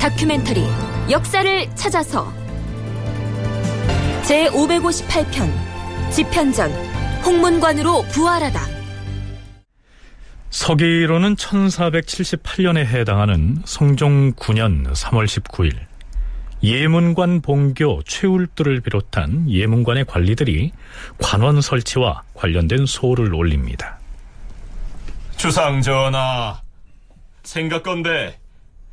다큐멘터리 역사를 찾아서 제558편 집현전 홍문관으로 부활하다. 서기로는 1478년에 해당하는 성종 9년 3월 19일 예문관 봉교 최울두를 비롯한 예문관의 관리들이 관원 설치와 관련된 소를 올립니다. 주상전하, 생각건대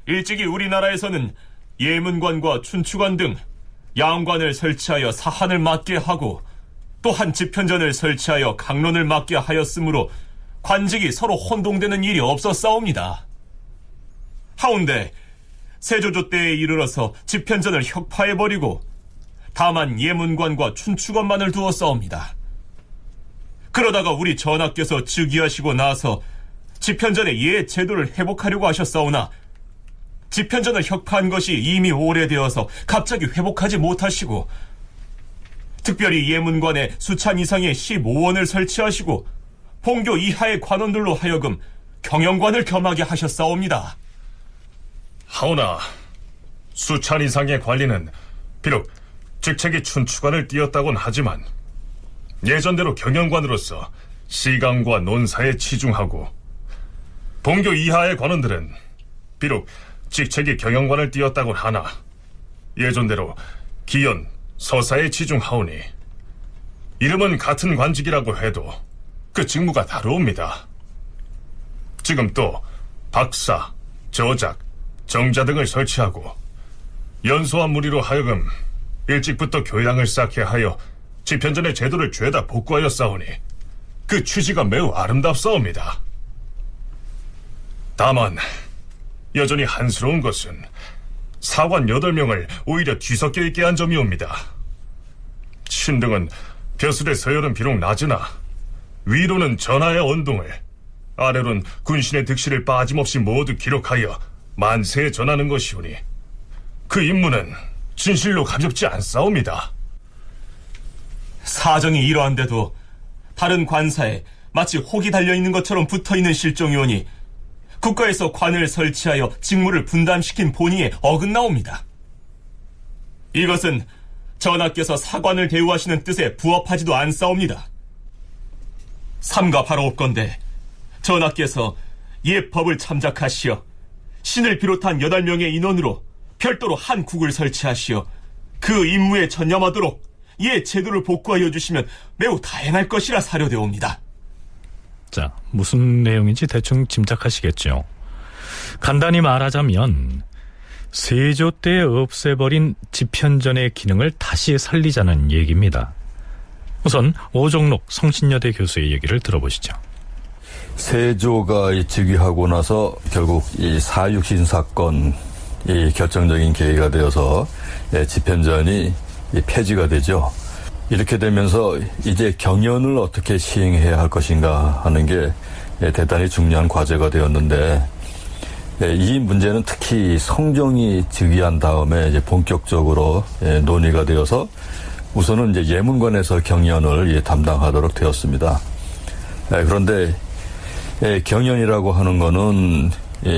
일찍이 우리나라에서는 예문관과 춘추관 등 양관을 설치하여 사한을 맡게 하고 또한 집현전을 설치하여 강론을 맡게 하였으므로 관직이 서로 혼동되는 일이 없었사옵니다. 하운데 세조조 때에 이르러서 집현전을 혁파해버리고 다만 예문관과 춘추관만을 두었사옵니다. 그러다가 우리 전하께서 즉위하시고 나서 집현전의 예 제도를 회복하려고 하셨사오나 집현전을 혁파한 것이 이미 오래되어서 갑자기 회복하지 못하시고 특별히 예문관에 수찬 이상의 15원을 설치하시고 봉교 이하의 관원들로 하여금 경영관을 겸하게 하셨사옵니다. 하오나 수찬 이상의 관리는 비록 직책이 춘추관을 띄었다곤 하지만 예전대로 경영관으로서 시강과 논사에 치중하고 봉교 이하의 관원들은 비록 직책이 경영관을 띄었다곤 하나 예전대로 기연, 서사에 치중하오니 이름은 같은 관직이라고 해도 그 직무가 다르옵니다. 지금 또 박사, 저작, 정자 등을 설치하고 연소한 무리로 하여금 일찍부터 교양을 쌓게 하여 집현전의 제도를 죄다 복구하였사오니 그 취지가 매우 아름답사옵니다. 다만 여전히 한스러운 것은 사관 8명을 오히려 뒤섞여 있게 한 점이옵니다. 신등은 벼슬의 서열은 비록 낮으나 위로는 전하의 언동을, 아래로는 군신의 득실을 빠짐없이 모두 기록하여 만세에 전하는 것이오니 그 임무는 진실로 가볍지 않사옵니다. 사정이 이러한데도 다른 관사에 마치 혹이 달려있는 것처럼 붙어있는 실종이오니 국가에서 관을 설치하여 직무를 분담시킨 본의에 어긋나옵니다. 이것은 전하께서 사관을 대우하시는 뜻에 부합하지도 않사옵니다. 삼가 바로 없건대 전하께서 옛 법을 참작하시어 신을 비롯한 8명의 인원으로 별도로 한 국을 설치하시어 그 임무에 전념하도록 옛 제도를 복구하여 주시면 매우 다행할 것이라 사료되옵니다. 자, 무슨 내용인지 대충 짐작하시겠죠. 간단히 말하자면 세조 때 없애버린 집현전의 기능을 다시 살리자는 얘기입니다. 우선 오종록 성신여대 교수의 얘기를 들어보시죠. 세조가 즉위하고 나서 결국 이 사육신 사건이 결정적인 계기가 되어서 집현전이 폐지가 되죠. 이렇게 되면서 이제 경연을 어떻게 시행해야 할 것인가 하는 게 대단히 중요한 과제가 되었는데, 이 문제는 특히 성종이 즉위한 다음에 이제 본격적으로 논의가 되어서 우선은 이제 예문관에서 경연을 담당하도록 되었습니다. 그런데 경연이라고 하는 거는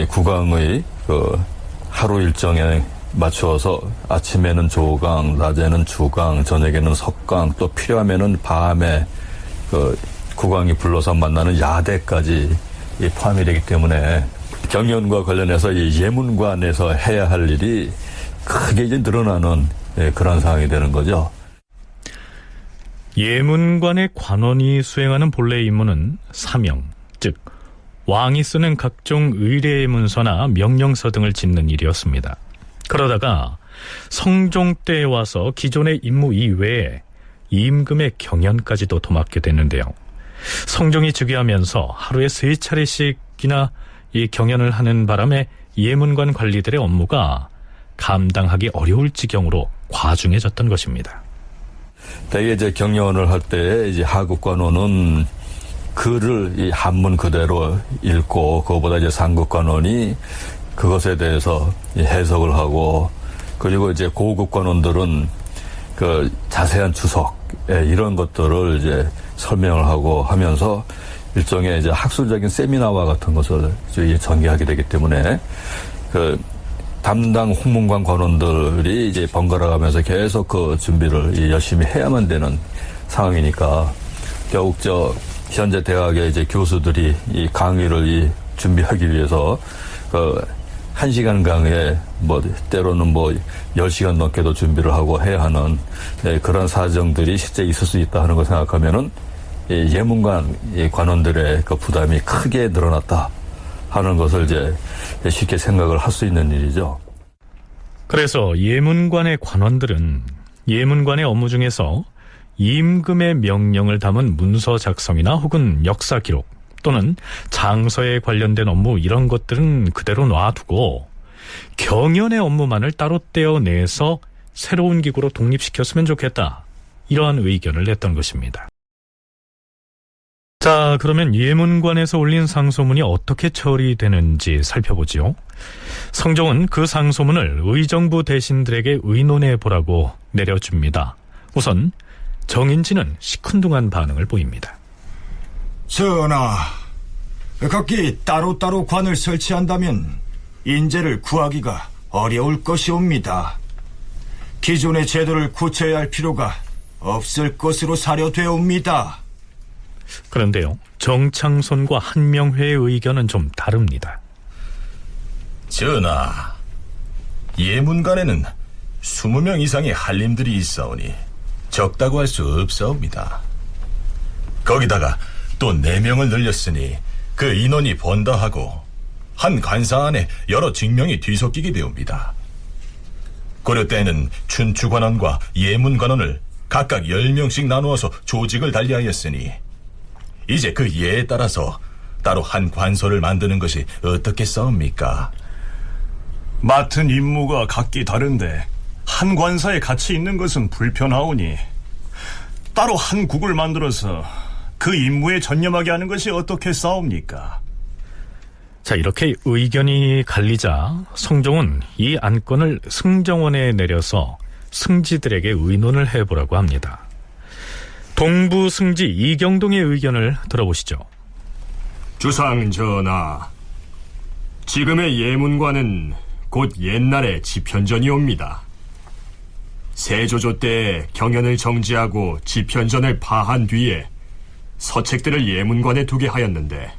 국왕의 그 하루 일정에 맞추어서 아침에는 조강, 낮에는 주강, 저녁에는 석강, 또 필요하면은 밤에 그 국왕이 불러서 만나는 야대까지 포함이 되기 때문에 경연과 관련해서 이 예문관에서 해야 할 일이 크게 이제 늘어나는 그런 상황이 되는 거죠. 예문관의 관원이 수행하는 본래 임무는 사명, 즉 왕이 쓰는 각종 의례 문서나 명령서 등을 짓는 일이었습니다. 그러다가 성종 때에 와서 기존의 임무 이외에 임금의 경연까지도 도맡게 됐는데요. 성종이 즉위하면서 하루에 3차례씩이나 이 경연을 하는 바람에 예문관 관리들의 업무가 감당하기 어려울 지경으로 과중해졌던 것입니다. 대개 이제 경연을 할 때 이제 하급관원은 글을 이 한문 그대로 읽고 그거보다 이제 상급관원이 그것에 대해서 해석을 하고, 그리고 이제 고급관원들은 그 자세한 주석 이런 것들을 이제 설명을 하고 하면서 일종의 이제 학술적인 세미나와 같은 것을 전개하게 되기 때문에 그 담당 홍문관 관원들이 이제 번갈아 가면서 계속 그 준비를 열심히 해야만 되는 상황이니까 결국 현재 대학의 이제 교수들이 이 강의를 준비하기 위해서 그 1시간 강의에 때로는 10시간 넘게도 준비를 하고 해야 하는 그런 사정들이 실제 있을 수 있다 하는 걸 생각하면은 예문관 관원들의 그 부담이 크게 늘어났다 하는 것을 이제 쉽게 생각을 할 수 있는 일이죠. 그래서 예문관의 관원들은 예문관의 업무 중에서 임금의 명령을 담은 문서 작성이나 혹은 역사 기록 또는 장서에 관련된 업무 이런 것들은 그대로 놔두고 경연의 업무만을 따로 떼어내서 새로운 기구로 독립시켰으면 좋겠다. 이러한 의견을 냈던 것입니다. 자, 그러면 예문관에서 올린 상소문이 어떻게 처리되는지 살펴보지요. 성종은 그 상소문을 의정부 대신들에게 의논해 보라고 내려줍니다. 우선 정인지는 시큰둥한 반응을 보입니다. 전하, 각기 따로따로 관을 설치한다면 인재를 구하기가 어려울 것이옵니다. 기존의 제도를 고쳐야 할 필요가 없을 것으로 사료되옵니다. 그런데요, 정창손과 한명회의 의견은 좀 다릅니다. 전하, 예문관에는 20명 이상의 한림들이 있사오니 적다고 할 수 없사옵니다. 거기다가 또 4명을 늘렸으니 그 인원이 번다하고 한 관사 안에 여러 직명이 뒤섞이게 되옵니다. 고려 때에는 춘추관원과 예문관원을 각각 10명씩 나누어서 조직을 달리하였으니 이제 그 예에 따라서 따로 한 관서를 만드는 것이 어떻겠사옵니까? 맡은 임무가 각기 다른데 한 관사에 같이 있는 것은 불편하오니 따로 한 국을 만들어서 그 임무에 전념하게 하는 것이 어떻겠사옵니까? 자, 이렇게 의견이 갈리자 성종은 이 안건을 승정원에 내려서 승지들에게 의논을 해보라고 합니다. 동부 승지 이경동의 의견을 들어보시죠. 주상 전하, 지금의 예문관은 곧 옛날의 지편전이옵니다. 세조조 때 경연을 정지하고 지편전을 파한 뒤에 서책들을 예문관에 두게 하였는데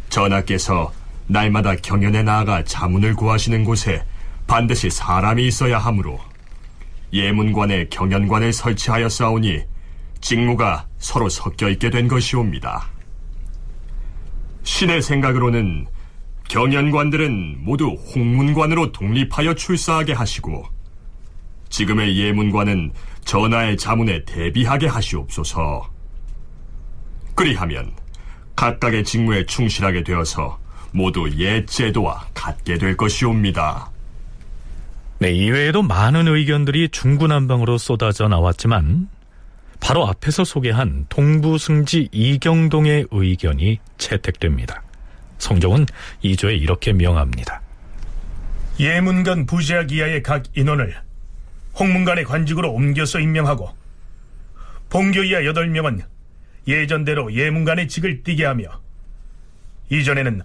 전하께서 날마다 경연에 나아가 자문을 구하시는 곳에 반드시 사람이 있어야 하므로 예문관에 경연관을 설치하였사오니 직무가 서로 섞여있게 된 것이옵니다. 신의 생각으로는 경연관들은 모두 홍문관으로 독립하여 출사하게 하시고 지금의 예문관은 전하의 자문에 대비하게 하시옵소서. 그리하면 각각의 직무에 충실하게 되어서 모두 옛 제도와 같게 될 것이옵니다. 네, 이외에도 많은 의견들이 중구난방으로 쏟아져 나왔지만 바로 앞에서 소개한 동부승지 이경동의 의견이 채택됩니다. 성종은 2조에 이렇게 명합니다. 예문관 부제학 이하의 각 인원을 홍문관의 관직으로 옮겨서 임명하고 본교 이하 8명은 예전대로 예문관의 직을 띠게 하며 이전에는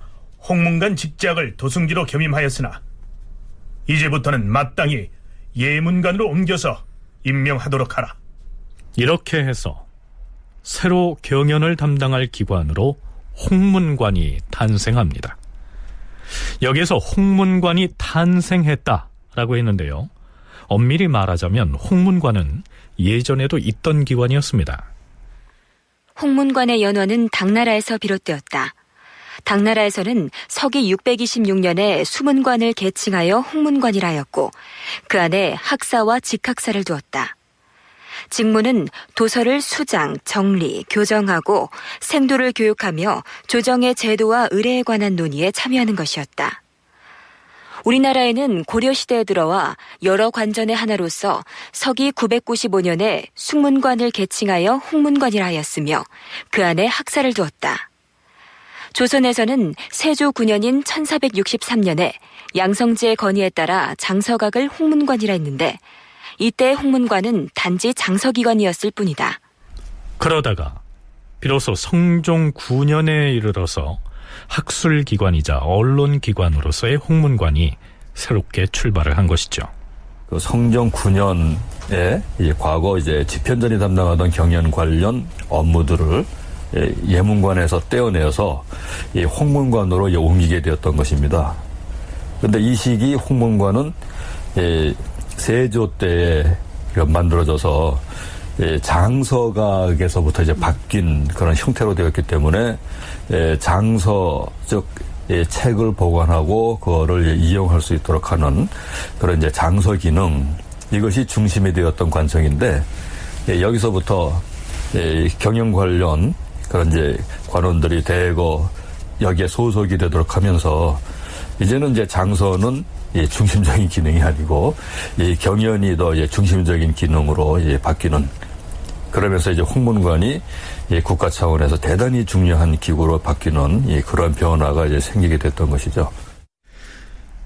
홍문관 직작을 도승지로 겸임하였으나 이제부터는 마땅히 예문관으로 옮겨서 임명하도록 하라. 이렇게 해서 새로 경연을 담당할 기관으로 홍문관이 탄생합니다. 여기에서 홍문관이 탄생했다라고 했는데요. 엄밀히 말하자면 홍문관은 예전에도 있던 기관이었습니다. 홍문관의 연원은 당나라에서 비롯되었다. 당나라에서는 서기 626년에 수문관을 개칭하여 홍문관이라 하였고 그 안에 학사와 직학사를 두었다. 직무는 도서를 수장, 정리, 교정하고 생도를 교육하며 조정의 제도와 의례에 관한 논의에 참여하는 것이었다. 우리나라에는 고려시대에 들어와 여러 관전의 하나로서 서기 995년에 숭문관을 개칭하여 홍문관이라 하였으며 그 안에 학사를 두었다. 조선에서는 세조 9년인 1463년에 양성지의 건의에 따라 장서각을 홍문관이라 했는데 이때 홍문관은 단지 장서기관이었을 뿐이다. 그러다가 비로소 성종 9년에 이르러서 학술기관이자 언론기관으로서의 홍문관이 새롭게 출발을 한 것이죠. 그 성종 9년에 과거 이제 집현전이 담당하던 경연 관련 업무들을 예문관에서 떼어내어서 이 홍문관으로 옮기게 되었던 것입니다. 그런데 이 시기 홍문관은 세조 때에 만들어져서 장서각에서부터 이제 바뀐 그런 형태로 되었기 때문에 장서 즉 책을 보관하고 그거를 이용할 수 있도록 하는 그런 이제 장서 기능, 이것이 중심이 되었던 관청인데, 여기서부터 경영 관련 그런 이제 관원들이 대거 여기에 소속이 되도록 하면서 이제는 이제 장서는 중심적인 기능이 아니고 이 경연이 더 중심적인 기능으로 바뀌는, 그러면서 이제 홍문관이 국가 차원에서 대단히 중요한 기구로 바뀌는 그런 변화가 이제 생기게 됐던 것이죠.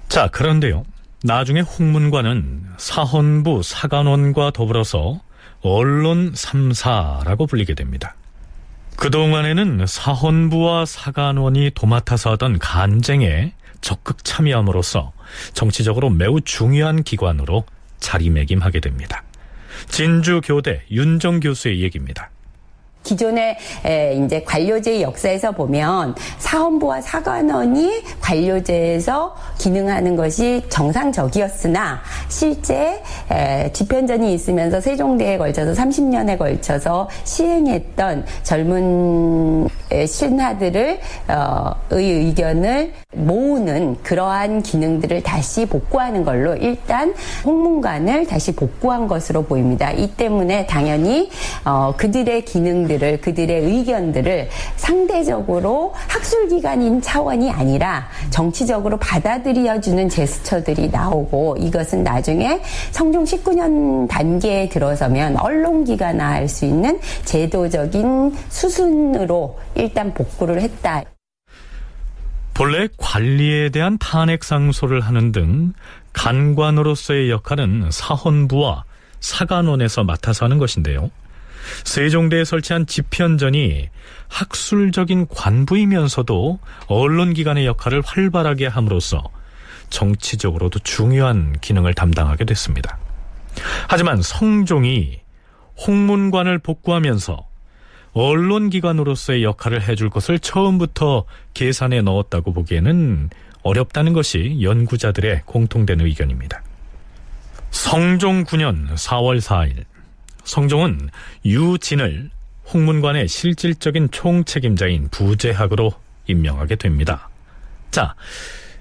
자, 그런데요. 나중에 홍문관은 사헌부 사간원과 더불어서 언론 3사라고 불리게 됩니다. 그동안에는 사헌부와 사간원이 도맡아서 하던 간쟁에 적극 참여함으로써 정치적으로 매우 중요한 기관으로 자리매김하게 됩니다. 진주교대 윤정 교수의 얘기입니다. 기존의 이제 관료제의 역사에서 보면 사헌부와 사관원이 관료제에서 기능하는 것이 정상적이었으나 실제 집현전이 있으면서 세종대에 걸쳐서 30년에 걸쳐서 시행했던 젊은 신하들을 의견을 모으는 그러한 기능들을 다시 복구하는 걸로 일단 홍문관을 다시 복구한 것으로 보입니다. 이 때문에 당연히 그들의 기능들을, 그들의 의견들을 상대적으로 학술기관인 차원이 아니라 정치적으로 받아들여주는 제스처들이 나오고, 이것은 나중에 성종 19년 단계에 들어서면 언론기관화할 수 있는 제도적인 수순으로 일단 복구를 했다. 본래 관리에 대한 탄핵 상소를 하는 등 간관으로서의 역할은 사헌부와 사간원에서 맡아서 하는 것인데요. 세종대에 설치한 집현전이 학술적인 관부이면서도 언론기관의 역할을 활발하게 함으로써 정치적으로도 중요한 기능을 담당하게 됐습니다. 하지만 성종이 홍문관을 복구하면서 언론기관으로서의 역할을 해줄 것을 처음부터 계산에 넣었다고 보기에는 어렵다는 것이 연구자들의 공통된 의견입니다. 성종 9년 4월 4일 성종은 유진을 홍문관의 실질적인 총책임자인 부제학으로 임명하게 됩니다. 자,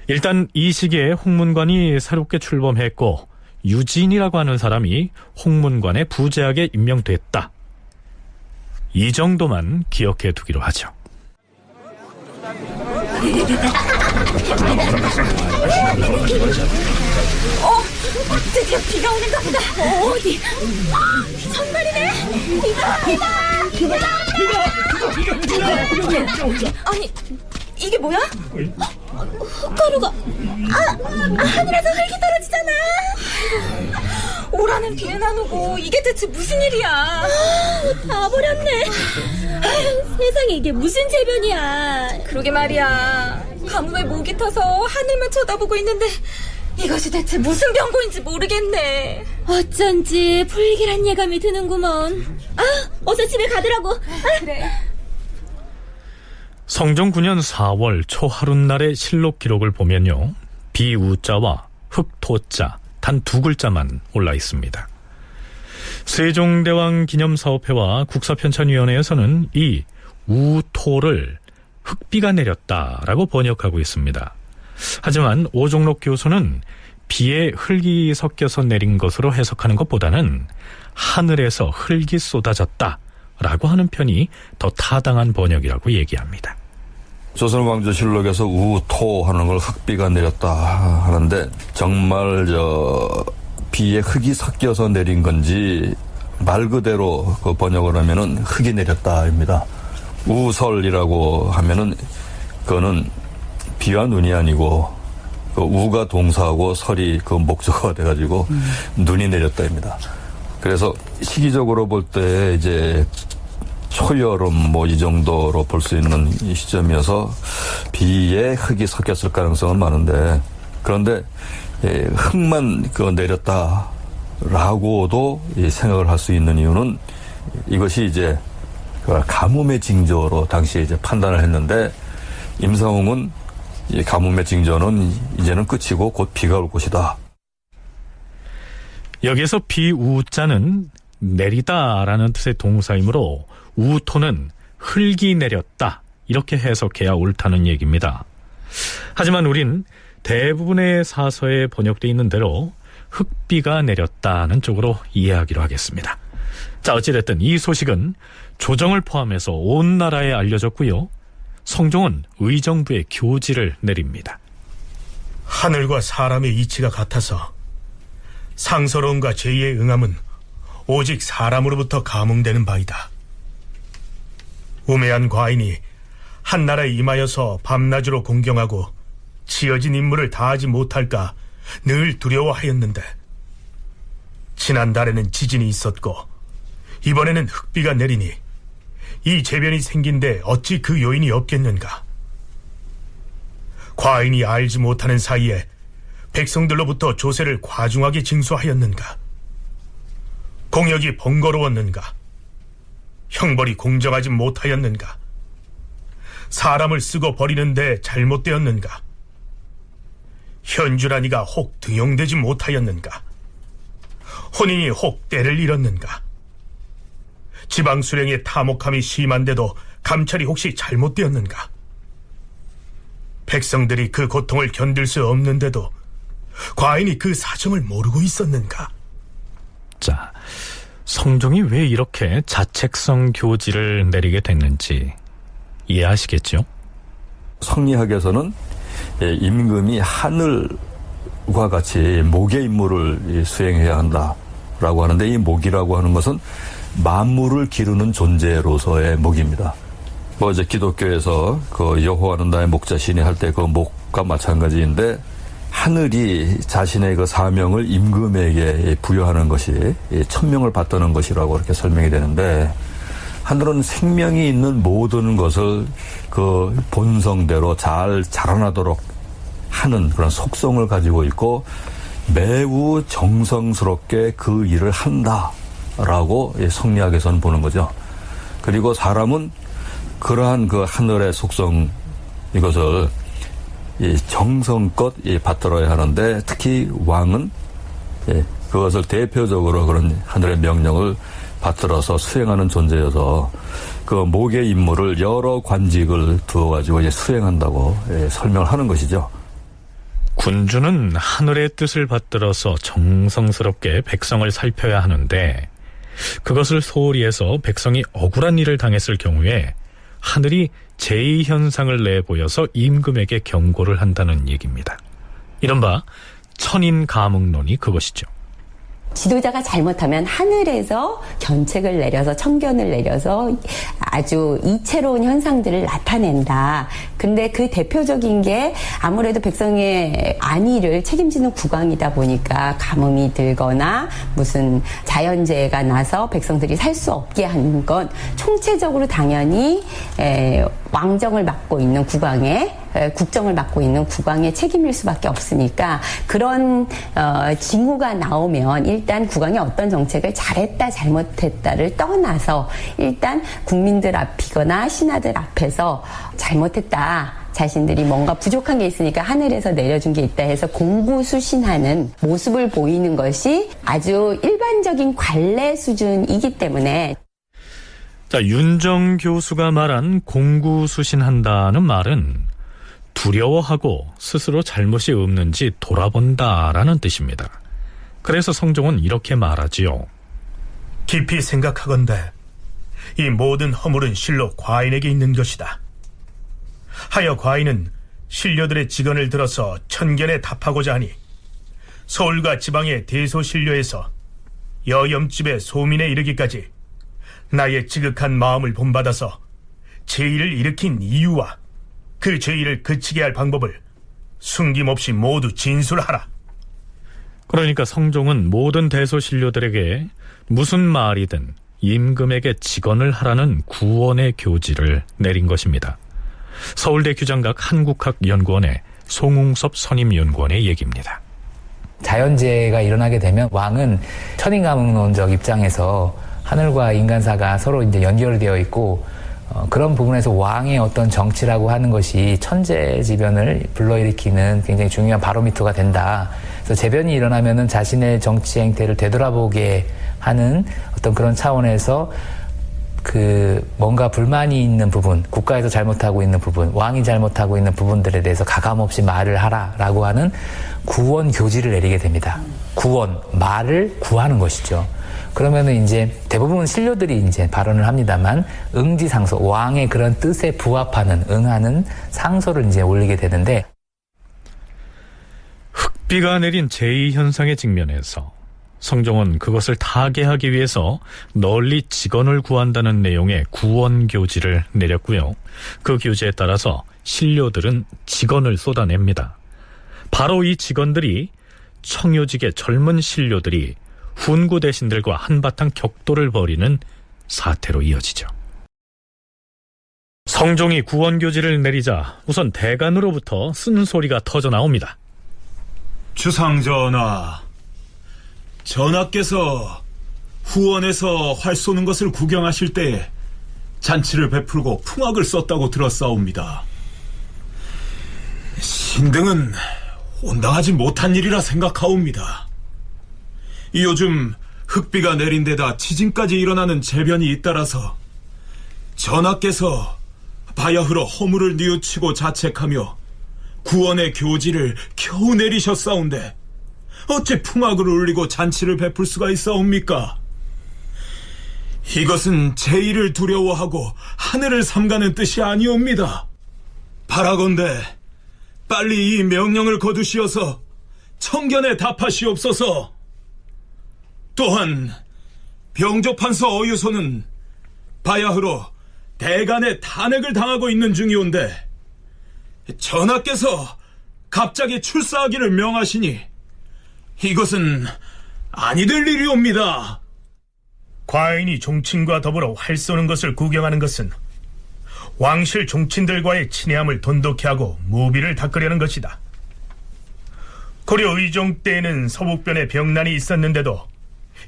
일단 이 시기에 홍문관이 새롭게 출범했고 유진이라고 하는 사람이 홍문관의 부제학에 임명됐다. 이 정도만 기억해 두기로 하죠. 드디어 비가 오는가 보다. 어디? 정말이네. 비가. 아니, 이게 뭐야? 흙가루가 하늘에서 흙이 떨어지잖아. 오라는 비는 안 오고 이게 대체 무슨 일이야? 다 버렸네. 세상에 이게 무슨 재변이야. 그러게 말이야. 가뭄에 목이 타서 하늘만 쳐다보고 있는데 이것이 대체 무슨 병고인지 모르겠네. 어쩐지 불길한 예감이 드는구먼. 어서 집에 가더라고. 그래. 성종 9년 4월 초하룻날의 실록 기록을 보면요, 비우자와 흑토자 단 두 글자만 올라 있습니다. 세종대왕 기념사업회와 국사편찬위원회에서는 이 우토를 흑비가 내렸다라고 번역하고 있습니다. 하지만 오종록 교수는 비에 흙이 섞여서 내린 것으로 해석하는 것보다는 하늘에서 흙이 쏟아졌다라고 하는 편이 더 타당한 번역이라고 얘기합니다. 조선왕조실록에서 우토 하는 걸 흙비가 내렸다 하는데, 정말 비에 흙이 섞여서 내린 건지 말 그대로 그 번역을 하면은 흙이 내렸다입니다. 우설이라고 하면은 그거는 비와 눈이 아니고 그 우가 동사하고 설이 그 목적어가 돼가지고 눈이 내렸다입니다. 그래서 시기적으로 볼 때 이제 초여름 뭐 이 정도로 볼 수 있는 이 시점이어서 비에 흙이 섞였을 가능성은 많은데, 그런데 흙만 내렸다라고도 생각을 할 수 있는 이유는 이것이 이제 가뭄의 징조로 당시에 이제 판단을 했는데 임상홍은 이 가뭄의 징조는 이제는 끝이고 곧 비가 올 것이다. 여기에서 비우자는 내리다라는 뜻의 동사이므로 우토는 흙이 내렸다 이렇게 해석해야 옳다는 얘기입니다. 하지만 우린 대부분의 사서에 번역되어 있는 대로 흙비가 내렸다는 쪽으로 이해하기로 하겠습니다. 자, 어찌됐든 이 소식은 조정을 포함해서 온 나라에 알려졌고요. 성종은 의정부에 교지를 내립니다. 하늘과 사람의 이치가 같아서 상서로움과 제의의 응함은 오직 사람으로부터 감응되는 바이다. 우매한 과인이 한 나라에 임하여서 밤낮으로 공경하고 지어진 임무를 다하지 못할까 늘 두려워하였는데 지난달에는 지진이 있었고 이번에는 흙비가 내리니 이 재변이 생긴데 어찌 그 요인이 없겠는가. 과인이 알지 못하는 사이에 백성들로부터 조세를 과중하게 징수하였는가. 공역이 번거로웠는가. 형벌이 공정하지 못하였는가. 사람을 쓰고 버리는데 잘못되었는가. 현주란이가 혹 등용되지 못하였는가. 혼인이 혹 때를 잃었는가. 지방 수령의 탐욕함이 심한데도 감찰이 혹시 잘못되었는가. 백성들이 그 고통을 견딜 수 없는데도 과인이 그 사정을 모르고 있었는가. 자, 성종이 왜 이렇게 자책성 교지를 내리게 됐는지 이해하시겠죠? 성리학에서는 임금이 하늘과 같이 목의 임무를 수행해야 한다라고 하는데, 이 목이라고 하는 것은 만물을 기르는 존재로서의 목입니다. 이제 기독교에서 그 여호와는 나의 목자시니 할 때 그 목과 마찬가지인데, 하늘이 자신의 그 사명을 임금에게 부여하는 것이 천명을 받드는 것이라고 이렇게 설명이 되는데, 하늘은 생명이 있는 모든 것을 그 본성대로 잘 자라나도록 하는 그런 속성을 가지고 있고 매우 정성스럽게 그 일을 한다라고 성리학에서는 보는 거죠. 그리고 사람은 그러한 그 하늘의 속성, 이것을 정성껏 받들어야 하는데, 특히 왕은 그것을 대표적으로 그런 하늘의 명령을 받들어서 수행하는 존재여서 그 목의 임무를 여러 관직을 두어가지고 수행한다고 설명을 하는 것이죠. 군주는 하늘의 뜻을 받들어서 정성스럽게 백성을 살펴야 하는데, 그것을 소홀히 해서 백성이 억울한 일을 당했을 경우에 하늘이 제의 현상을 내보여서 임금에게 경고를 한다는 얘기입니다. 이른바 천인감응론이 그것이죠. 지도자가 잘못하면 하늘에서 견책을 내려서 청견을 내려서 아주 이채로운 현상들을 나타낸다. 근데 그 대표적인 게 아무래도 백성의 안위를 책임지는 국왕이다 보니까 가뭄이 들거나 무슨 자연재해가 나서 백성들이 살 수 없게 하는 건 총체적으로 당연히 왕정을 맡고 있는 국왕의, 국정을 맡고 있는 국왕의 책임일 수밖에 없으니까, 그런 징후가 나오면 일단 국왕이 어떤 정책을 잘했다 잘못했다를 떠나서 일단 국민들 앞이거나 신하들 앞에서 잘못했다, 자신들이 뭔가 부족한 게 있으니까 하늘에서 내려준 게 있다 해서 공구수신하는 모습을 보이는 것이 아주 일반적인 관례 수준이기 때문에. 자, 윤정 교수가 말한 공구수신한다는 말은 두려워하고 스스로 잘못이 없는지 돌아본다라는 뜻입니다. 그래서 성종은 이렇게 말하지요. 깊이 생각하건대 이 모든 허물은 실로 과인에게 있는 것이다. 하여 과인은 신료들의 직언을 들어서 천견에 답하고자 하니 서울과 지방의 대소신료에서 여염집의 소민에 이르기까지 나의 지극한 마음을 본받아서 제의를 일으킨 이유와 그 죄의를 그치게 할 방법을 숨김없이 모두 진술하라. 그러니까 성종은 모든 대소신료들에게 무슨 말이든 임금에게 직언을 하라는 구원의 교지를 내린 것입니다. 서울대 규장각 한국학연구원의 송웅섭 선임연구원의 얘기입니다. 자연재해가 일어나게 되면 왕은 천인가문론적 입장에서 하늘과 인간사가 서로 이제 연결되어 있고 그런 부분에서 왕의 어떤 정치라고 하는 것이 천재지변을 불러일으키는 굉장히 중요한 바로미터가 된다. 그래서 재변이 일어나면은 자신의 정치 행태를 되돌아보게 하는 어떤 그런 차원에서 뭔가 불만이 있는 부분, 국가에서 잘못하고 있는 부분, 왕이 잘못하고 있는 부분들에 대해서 가감없이 말을 하라라고 하는 구원 교지를 내리게 됩니다. 구원, 말을 구하는 것이죠. 그러면은 이제 대부분 신료들이 이제 발언을 합니다만 응지상소, 왕의 그런 뜻에 부합하는, 응하는 상소를 이제 올리게 되는데, 흑비가 내린 제2현상에 직면해서 성종은 그것을 타개하기 위해서 널리 직언을 구한다는 내용의 구원교지를 내렸고요. 그 교지에 따라서 신료들은 직언을 쏟아냅니다. 바로 이 직언들이 청요직의 젊은 신료들이 훈구 대신들과 한바탕 격돌을 벌이는 사태로 이어지죠. 성종이 구원교지를 내리자 우선 대간으로부터 쓴소리가 터져 나옵니다. 주상전하, 전하께서 후원에서 활 쏘는 것을 구경하실 때에 잔치를 베풀고 풍악을 썼다고 들었사옵니다. 신등은 온당하지 못한 일이라 생각하옵니다. 요즘 흑비가 내린 데다 지진까지 일어나는 재변이 잇따라서 전하께서 바야흐로 허물을 뉘우치고 자책하며 구원의 교지를 겨우 내리셨사온데 어째 풍악을 울리고 잔치를 베풀 수가 있사옵니까? 이것은 제의를 두려워하고 하늘을 삼가는 뜻이 아니옵니다. 바라건대 빨리 이 명령을 거두시어서 청견에 답하시옵소서. 또한 병조판서 어유소는 바야흐로 대간의 탄핵을 당하고 있는 중이온데 전하께서 갑자기 출사하기를 명하시니 이것은 아니 될 일이옵니다. 과인이 종친과 더불어 활 쏘는 것을 구경하는 것은 왕실 종친들과의 친애함을 돈독히 하고 무비를 닦으려는 것이다. 고려 의종 때에는 서북변에 병난이 있었는데도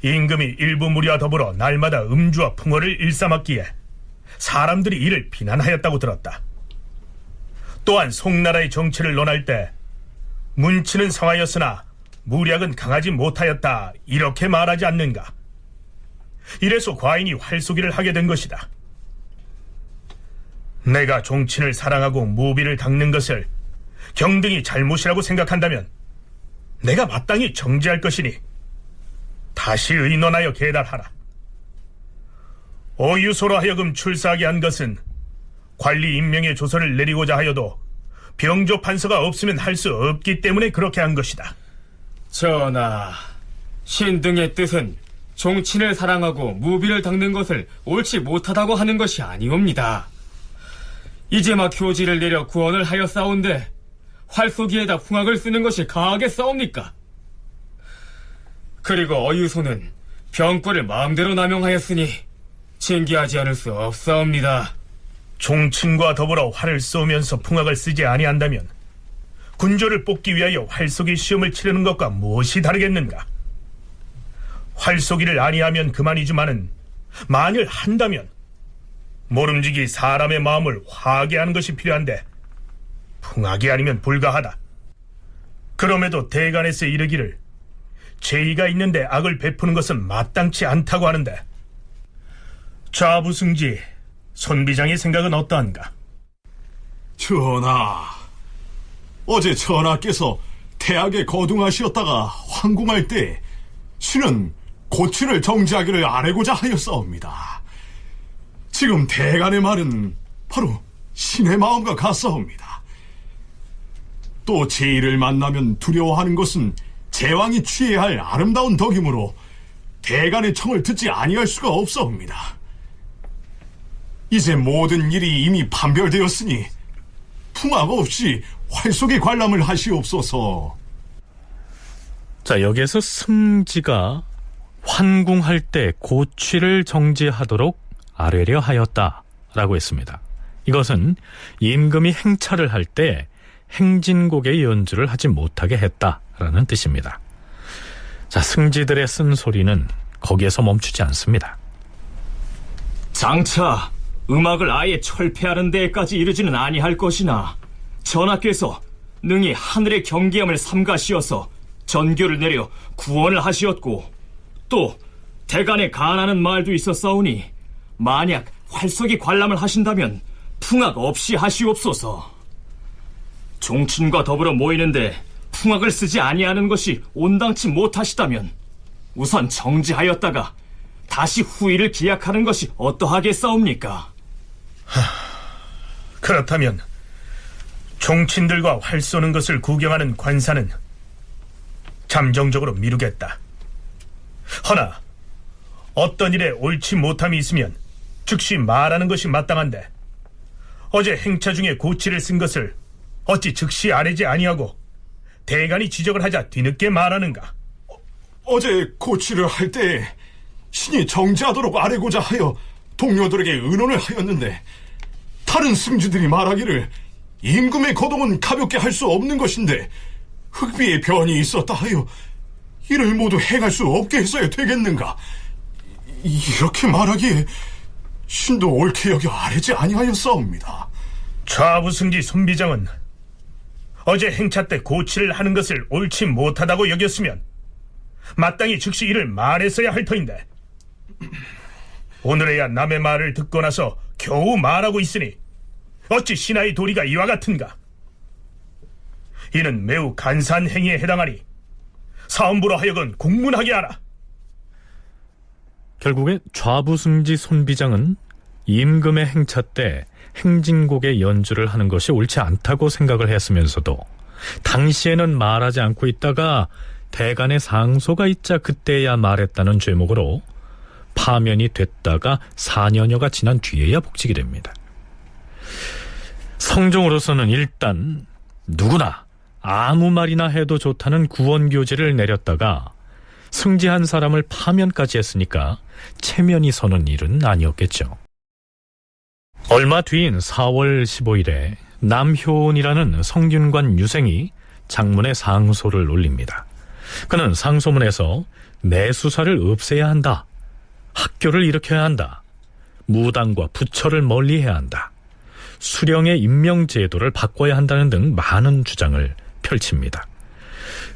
임금이 일부 무리와 더불어 날마다 음주와 풍어를 일삼았기에 사람들이 이를 비난하였다고 들었다. 또한 송나라의 정치를 논할 때 문치는 성하였으나 무략은 강하지 못하였다, 이렇게 말하지 않는가? 이래서 과인이 활쏘기를 하게 된 것이다. 내가 종친을 사랑하고 무비를 닦는 것을 경등이 잘못이라고 생각한다면 내가 마땅히 정지할 것이니 다시 의논하여 계달하라. 어유소로 하여금 출사하게 한 것은 관리 임명의 조서를 내리고자 하여도 병조 판서가 없으면 할 수 없기 때문에 그렇게 한 것이다. 전하, 신등의 뜻은 종친을 사랑하고 무비를 닦는 것을 옳지 못하다고 하는 것이 아니옵니다. 이제 막 교지를 내려 구원을 하였사온데 활쏘기에다 풍악을 쓰는 것이 가하겠사옵니까? 그리고 어유소는 병권을 마음대로 남용하였으니 징계하지 않을 수 없사옵니다. 종친과 더불어 활을 쏘면서 풍악을 쓰지 아니한다면 군조를 뽑기 위하여 활쏘기 시험을 치르는 것과 무엇이 다르겠는가? 활쏘기를 아니하면 그만이지만은 만일 한다면 모름지기 사람의 마음을 화하게 하는 것이 필요한데 풍악이 아니면 불가하다. 그럼에도 대간에서 이르기를 죄의가 있는데 악을 베푸는 것은 마땅치 않다고 하는데 좌부승지 손비장의 생각은 어떠한가? 전하, 어제 전하께서 태학에 거둥하시었다가 황궁할 때 신은 고치를 정지하기를 아뢰고자 하였사옵니다. 지금 대간의 말은 바로 신의 마음과 같사옵니다. 또 제의를 만나면 두려워하는 것은 제왕이 취해야 할 아름다운 덕이므로 대간의 청을 듣지 아니할 수가 없사옵니다. 이제 모든 일이 이미 판별되었으니 풍악 없이 활쏘기 관람을 하시옵소서. 자, 여기에서 승지가 환궁할 때 고취를 정지하도록 아뢰려 하였다라고 했습니다. 이것은 임금이 행차를 할 때 행진곡의 연주를 하지 못하게 했다라는 뜻입니다. 자, 승지들의 쓴소리는 거기에서 멈추지 않습니다. 장차 음악을 아예 철폐하는 데까지 이르지는 아니할 것이나 전하께서 능히 하늘의 경계함을 삼가시어서 전교를 내려 구원을 하시었고 또 대간에 간하는 말도 있었사오니 만약 활석이 관람을 하신다면 풍악 없이 하시옵소서. 종친과 더불어 모이는데 풍악을 쓰지 아니하는 것이 온당치 못하시다면 우선 정지하였다가 다시 후일을 기약하는 것이 어떠하겠사옵니까? 그렇다면 종친들과 활 쏘는 것을 구경하는 관사는 잠정적으로 미루겠다. 허나 어떤 일에 옳지 못함이 있으면 즉시 말하는 것이 마땅한데 어제 행차 중에 고치를 쓴 것을 어찌 즉시 아뢰지 아니하고 대간이 지적을 하자 뒤늦게 말하는가? 어제 고치를 할 때 신이 정지하도록 아뢰고자 하여 동료들에게 의논을 하였는데 다른 승지들이 말하기를 임금의 거동은 가볍게 할 수 없는 것인데 흑비의 변이 있었다 하여 이를 모두 행할 수 없게 했어야 되겠는가? 이렇게 말하기에 신도 옳게 여겨 아뢰지 아니하였사옵니다. 좌부승지 손비장은 어제 행차 때 고치를 하는 것을 옳지 못하다고 여겼으면 마땅히 즉시 이를 말했어야 할 터인데 오늘에야 남의 말을 듣고 나서 겨우 말하고 있으니 어찌 신하의 도리가 이와 같은가? 이는 매우 간사한 행위에 해당하니 사헌부로 하여금 공문하게 하라. 결국에 좌부승지 손비장은 임금의 행차 때 행진곡의 연주를 하는 것이 옳지 않다고 생각을 했으면서도 당시에는 말하지 않고 있다가 대간의 상소가 있자 그때야 말했다는 죄목으로 파면이 됐다가 4년여가 지난 뒤에야 복직이 됩니다. 성종으로서는 일단 누구나 아무 말이나 해도 좋다는 구원교지를 내렸다가 승지한 사람을 파면까지 했으니까 체면이 서는 일은 아니었겠죠. 얼마 뒤인 4월 15일에 남효온이라는 성균관 유생이 장문의 상소를 올립니다. 그는 상소문에서 내수사를 없애야 한다, 학교를 일으켜야 한다, 무당과 부처를 멀리해야 한다, 수령의 임명제도를 바꿔야 한다는 등 많은 주장을 펼칩니다.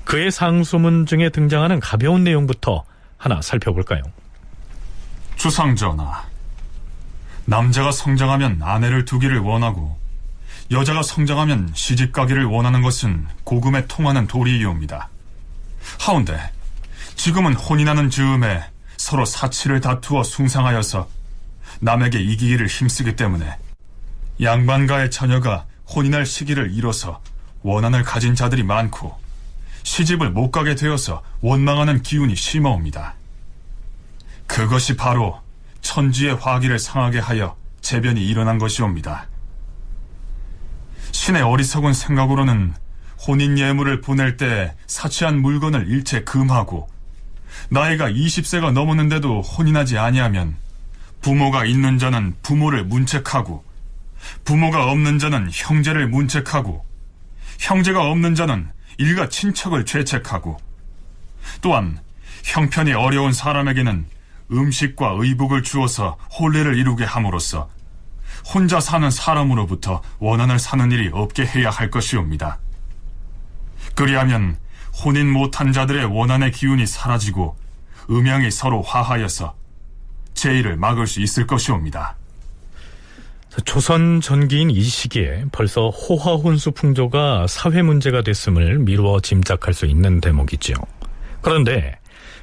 그의 상소문 중에 등장하는 가벼운 내용부터 하나 살펴볼까요? 주상전하, 남자가 성장하면 아내를 두기를 원하고 여자가 성장하면 시집가기를 원하는 것은 고금에 통하는 도리이옵니다. 하온데 지금은 혼인하는 즈음에 서로 사치를 다투어 숭상하여서 남에게 이기기를 힘쓰기 때문에 양반가의 처녀가 혼인할 시기를 이뤄서 원한을 가진 자들이 많고 시집을 못 가게 되어서 원망하는 기운이 심하옵니다. 그것이 바로 천지의 화기를 상하게 하여 재변이 일어난 것이옵니다. 신의 어리석은 생각으로는 혼인 예물을 보낼 때 사치한 물건을 일체 금하고 나이가 20세가 넘었는데도 혼인하지 아니하면 부모가 있는 자는 부모를 문책하고 부모가 없는 자는 형제를 문책하고 형제가 없는 자는 일가 친척을 죄책하고 또한 형편이 어려운 사람에게는 음식과 의복을 주어서 혼례를 이루게 함으로써 혼자 사는 사람으로부터 원한을 사는 일이 없게 해야 할 것이옵니다. 그리하면 혼인 못한 자들의 원한의 기운이 사라지고 음양이 서로 화하여서 제의를 막을 수 있을 것이옵니다. 조선 전기인 이 시기에 벌써 호화혼수 풍조가 사회 문제가 됐음을 미루어 짐작할 수 있는 대목이죠. 그런데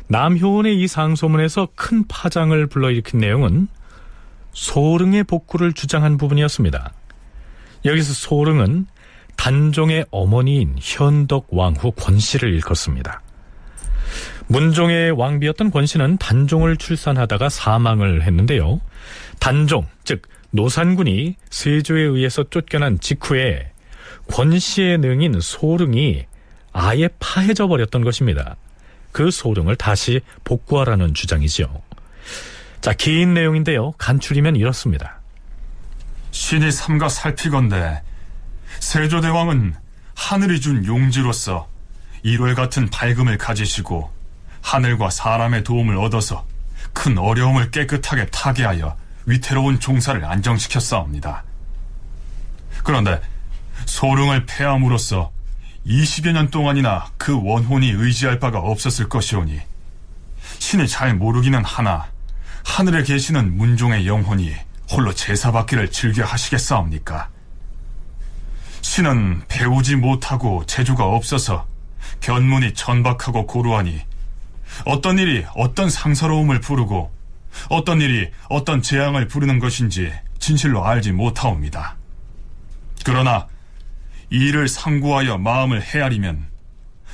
남효온의 이 상소문에서 큰 파장을 불러일으킨 내용은 소릉의 복구를 주장한 부분이었습니다. 여기서 소릉은 단종의 어머니인 현덕 왕후 권씨를 일컫습니다. 문종의 왕비였던 권씨는 단종을 출산하다가 사망을 했는데요. 단종, 즉 노산군이 세조에 의해서 쫓겨난 직후에 권씨의 능인 소릉이 아예 파해져 버렸던 것입니다. 그 소릉을 다시 복구하라는 주장이죠. 자, 긴 내용인데요. 간추리면 이렇습니다. 신이 삼가 살피건대 세조대왕은 하늘이 준 용지로서 일월 같은 밝음을 가지시고 하늘과 사람의 도움을 얻어서 큰 어려움을 깨끗하게 타개하여 위태로운 종사를 안정시켰사옵니다. 그런데 소릉을 패함으로써 20여 년 동안이나 그 원혼이 의지할 바가 없었을 것이오니 신이 잘 모르기는 하나 하늘에 계시는 문종의 영혼이 홀로 제사받기를 즐겨 하시겠사옵니까? 신은 배우지 못하고 재주가 없어서 견문이 천박하고 고루하니 어떤 일이 어떤 상서로움을 부르고 어떤 일이 어떤 재앙을 부르는 것인지 진실로 알지 못하옵니다. 그러나 이를 상고하여 마음을 헤아리면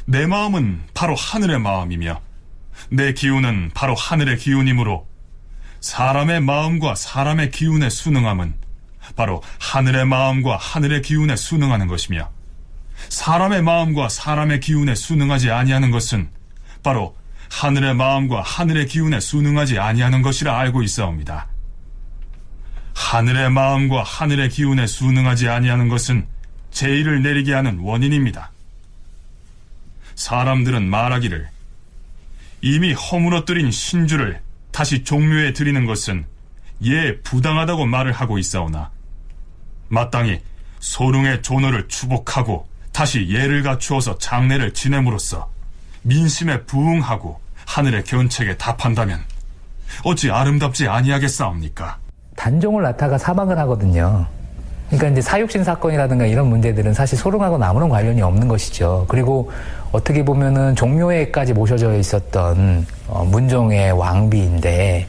내 마음은 바로 하늘의 마음이며 내 기운은 바로 하늘의 기운이므로 사람의 마음과 사람의 기운에 순응함은 바로 하늘의 마음과 하늘의 기운에 순응하는 것이며 사람의 마음과 사람의 기운에 순응하지 아니하는 것은 바로 하늘의 마음과 하늘의 기운에 순응하지 아니하는 것이라 알고 있사옵니다. 하늘의 마음과 하늘의 기운에 순응하지 아니하는 것은 제의를 내리게 하는 원인입니다. 사람들은 말하기를 이미 허물어뜨린 신주를 다시 종묘에 드리는 것은 부당하다고 말을 하고 있사오나 마땅히 소릉의 존어를 추복하고 다시 예를 갖추어서 장례를 지냄으로써 민심에 부응하고 하늘의 견책에 답한다면 어찌 아름답지 아니하겠사옵니까? 단종을 낳다가 사망을 하거든요. 그러니까 이제 사육신 사건이라든가 이런 문제들은 사실 소릉하고는 아무런 관련이 없는 것이죠. 그리고 어떻게 보면은 종묘에까지 모셔져 있었던 문종의 왕비인데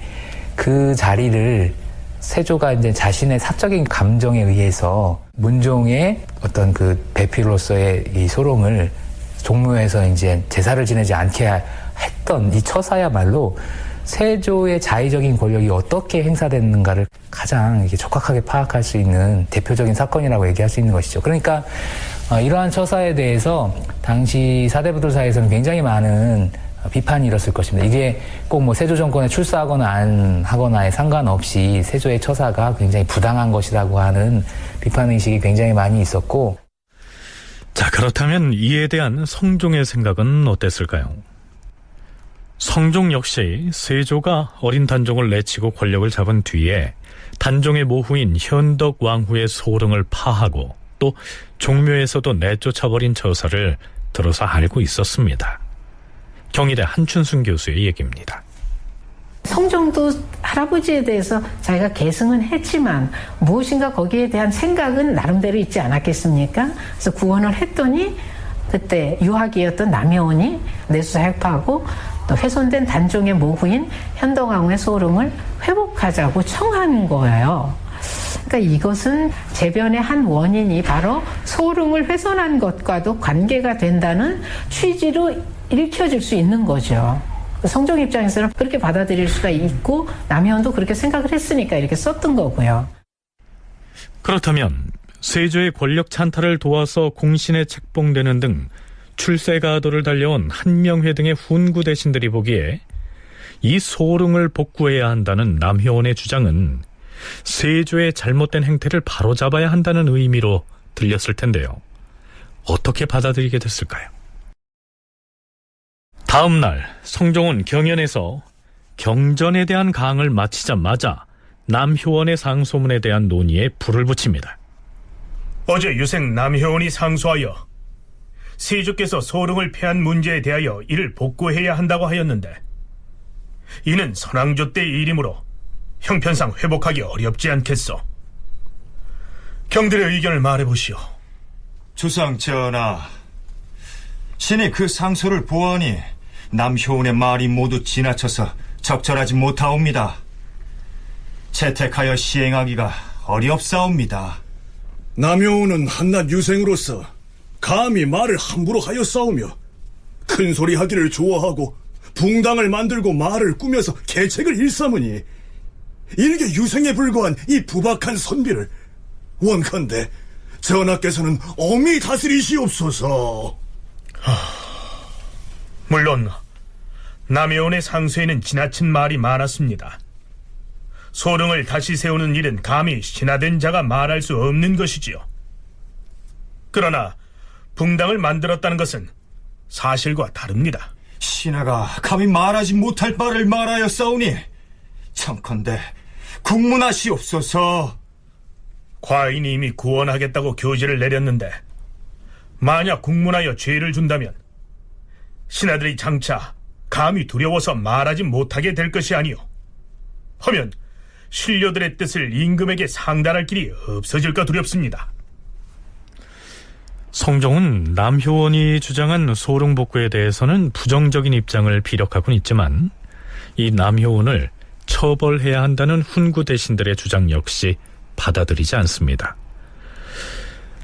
그 자리를 세조가 이제 자신의 사적인 감정에 의해서 문종의 어떤 그 배필로서의 이 소롱을 종묘에서 이제 제사를 지내지 않게 했던 이 처사야말로 세조의 자의적인 권력이 어떻게 행사됐는가를 가장 이렇게 적확하게 파악할 수 있는 대표적인 사건이라고 얘기할 수 있는 것이죠. 그러니까 이러한 처사에 대해서 당시 사대부들 사이에서는 굉장히 많은 비판이 일었을 것입니다. 이게 꼭 뭐 세조 정권에 출사하거나 안 하거나에 상관없이 세조의 처사가 굉장히 부당한 것이라고 하는 비판의식이 굉장히 많이 있었고. 자, 그렇다면 이에 대한 성종의 생각은 어땠을까요? 성종 역시 세조가 어린 단종을 내치고 권력을 잡은 뒤에 단종의 모후인 현덕 왕후의 소릉을 파하고 또 종묘에서도 내쫓아버린 처사를 들어서 알고 있었습니다. 경희대 한춘순 교수의 얘기입니다. 성종도 할아버지에 대해서 자기가 계승은 했지만 무엇인가 거기에 대한 생각은 나름대로 있지 않았겠습니까? 그래서 구원을 했더니 그때 유학이었던 남여원이 내수사역파하고 또 훼손된 단종의 모후인 현덕왕후의 소릉을 회복하자고 청한 거예요. 그러니까 이것은 재변의 한 원인이 바로 소릉을 훼손한 것과도 관계가 된다는 취지로 읽혀질 수 있는 거죠. 성종 입장에서는 그렇게 받아들일 수가 있고 남현도 그렇게 생각을 했으니까 이렇게 썼던 거고요. 그렇다면 세조의 권력 찬탈을 도와서 공신에 책봉되는 등 출세가도를 달려온 한명회 등의 훈구 대신들이 보기에 이 소릉을 복구해야 한다는 남효원의 주장은 세조의 잘못된 행태를 바로잡아야 한다는 의미로 들렸을 텐데요. 어떻게 받아들이게 됐을까요? 다음 날 성종은 경연에서 경전에 대한 강을 마치자마자 남효원의 상소문에 대한 논의에 불을 붙입니다. 어제 유생 남효원이 상소하여 세조께서 소릉을 패한 문제에 대하여 이를 복구해야 한다고 하였는데 이는 선왕조 때의 일이므로 형편상 회복하기 어렵지 않겠소. 경들의 의견을 말해보시오. 주상 전하, 신이 그 상소를 보아하니 남효원의 말이 모두 지나쳐서 적절하지 못하옵니다. 채택하여 시행하기가 어렵사옵니다. 남효원은 한낱 유생으로서 감히 말을 함부로 하였사오며 큰소리 하기를 좋아하고 붕당을 만들고 말을 꾸며서 계책을 일삼으니 일개 유생에 불과한 이 부박한 선비를 원컨대 전하께서는 엄히 다스리시옵소서. 물론 남효원의 상소에는 지나친 말이 많았습니다. 소릉을 다시 세우는 일은 감히 신하된 자가 말할 수 없는 것이지요. 그러나 붕당을 만들었다는 것은 사실과 다릅니다. 신하가 감히 말하지 못할 바를 말하였사오니 청컨대 국문하시옵소서. 과인이 이미 구원하겠다고 교지를 내렸는데 만약 국문하여 죄를 준다면 신하들이 장차 감히 두려워서 말하지 못하게 될 것이 아니오. 하면 신료들의 뜻을 임금에게 상달할 길이 없어질까 두렵습니다. 성종은 남효원이 주장한 소릉복구에 대해서는 부정적인 입장을 비력하곤 있지만 이 남효원을 처벌해야 한다는 훈구 대신들의 주장 역시 받아들이지 않습니다.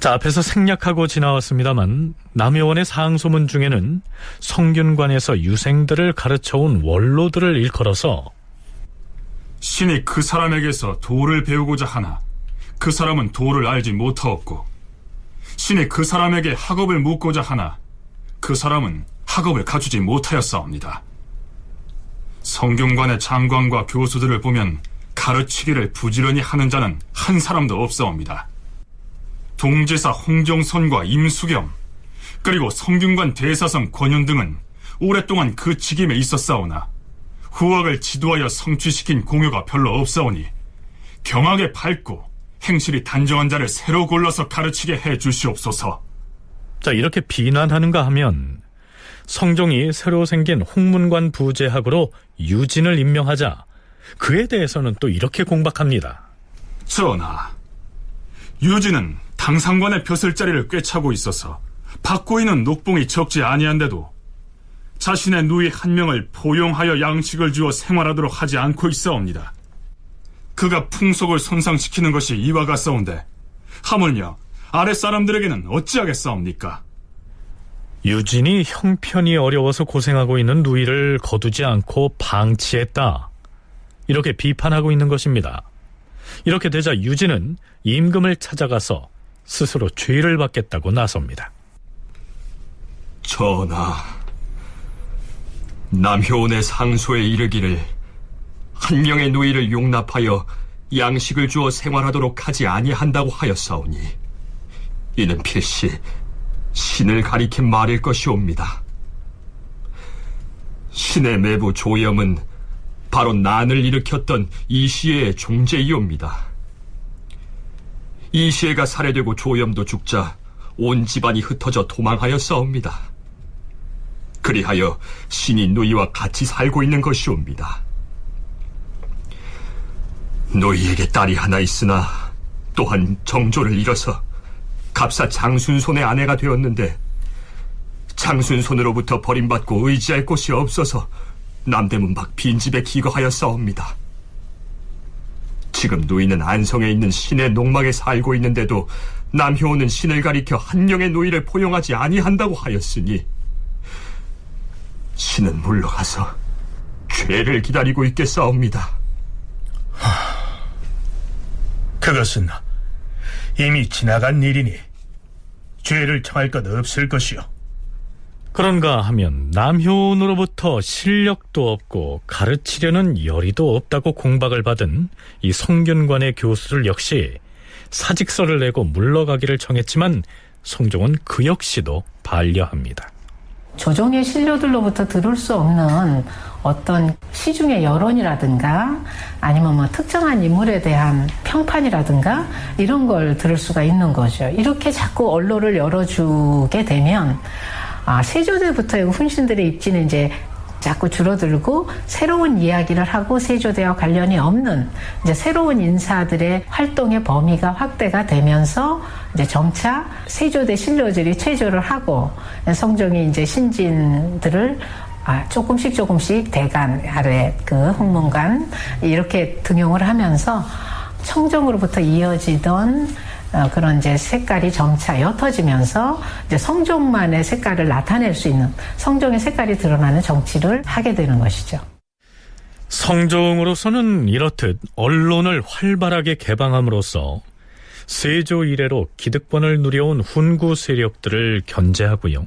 자, 앞에서 생략하고 지나왔습니다만 남효원의 사항소문 중에는 성균관에서 유생들을 가르쳐온 원로들을 일컬어서 신이 그 사람에게서 도를 배우고자 하나 그 사람은 도를 알지 못하었고, 신이 그 사람에게 학업을 묻고자 하나 그 사람은 학업을 갖추지 못하였사옵니다. 성균관의 장관과 교수들을 보면 가르치기를 부지런히 하는 자는 한 사람도 없사옵니다. 동지사 홍정선과 임수겸, 그리고 성균관 대사성 권윤 등은 오랫동안 그 직임에 있었사오나 후학을 지도하여 성취시킨 공효가 별로 없사오니 경하게 밝고 행실이 단정한 자를 새로 골라서 가르치게 해 주시옵소서. 자, 이렇게 비난하는가 하면 성종이 새로 생긴 홍문관 부제학으로 유진을 임명하자 그에 대해서는 또 이렇게 공박합니다. 전하, 유진은 당상관의 벼슬자리를 꿰차고 있어서 받고 있는 녹봉이 적지 아니한데도 자신의 누이 한 명을 포용하여 양식을 주어 생활하도록 하지 않고 있사옵니다. 그가 풍속을 손상시키는 것이 이와 같사온데 하물며 아랫사람들에게는 어찌하겠사옵니까? 유진이 형편이 어려워서 고생하고 있는 누이를 거두지 않고 방치했다, 이렇게 비판하고 있는 것입니다. 이렇게 되자 유진은 임금을 찾아가서 스스로 죄를 받겠다고 나섭니다. 전하, 남효원의 상소에 이르기를 한 명의 누이를 용납하여 양식을 주어 생활하도록 하지 아니한다고 하였사오니 이는 필시 신을 가리킨 말일 것이옵니다. 신의 매부 조염은 바로 난을 일으켰던 이시애의 종제이옵니다. 이시애가 살해되고 조염도 죽자 온 집안이 흩어져 도망하였사옵니다. 그리하여 신이 누이와 같이 살고 있는 것이옵니다. 누이에게 딸이 하나 있으나 또한 정조를 잃어서 갑사 장순손의 아내가 되었는데 장순손으로부터 버림받고 의지할 곳이 없어서 남대문 밖 빈집에 기거하였사옵니다. 지금 누이는 안성에 있는 신의 농막에 살고 있는데도 남효원은 신을 가리켜 한 명의 누이를 포용하지 아니한다고 하였으니 신은 물러가서 죄를 기다리고 있겠사옵니다. 그것은 이미 지나간 일이니 죄를 청할 것 없을 것이요. 그런가 하면 남효원으로부터 실력도 없고 가르치려는 열의도 없다고 공박을 받은 이 성균관의 교수들 역시 사직서를 내고 물러가기를 청했지만 성종은 그 역시도 반려합니다. 조정의 신료들로부터 들을 수 없는 어떤 시중의 여론이라든가 아니면 뭐 특정한 인물에 대한 평판이라든가 이런 걸 들을 수가 있는 거죠. 이렇게 자꾸 언로를 열어주게 되면 세조대부터의 훈신들의 입지는 이제 자꾸 줄어들고 새로운 이야기를 하고 세조대와 관련이 없는 이제 새로운 인사들의 활동의 범위가 확대가 되면서 이제 점차 세조대 신료들이 퇴조를 하고 성종이 이제 신진들을 조금씩 대간 아래 그 홍문관 이렇게 등용을 하면서 청정으로부터 이어지던 그런 이제 색깔이 점차 옅어지면서 이제 성종만의 색깔을 나타낼 수 있는 성종의 색깔이 드러나는 정치를 하게 되는 것이죠. 성종으로서는 이렇듯 언론을 활발하게 개방함으로써 세조 이래로 기득권을 누려온 훈구 세력들을 견제하고요,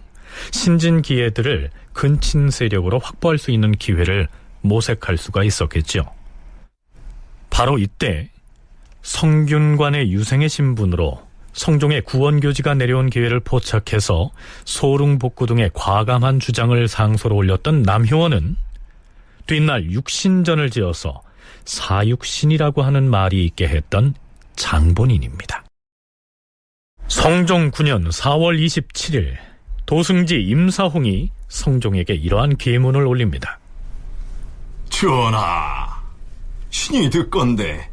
신진 기회들을 근친 세력으로 확보할 수 있는 기회를 모색할 수가 있었겠죠. 바로 이때 성균관의 유생의 신분으로 성종의 구원교지가 내려온 기회를 포착해서 소릉복구 등의 과감한 주장을 상소로 올렸던 남효원은 뒷날 육신전을 지어서 사육신이라고 하는 말이 있게 했던 장본인입니다. 성종 9년 4월 27일 도승지 임사홍이 성종에게 이러한 계문을 올립니다. 전하, 신이 듣건대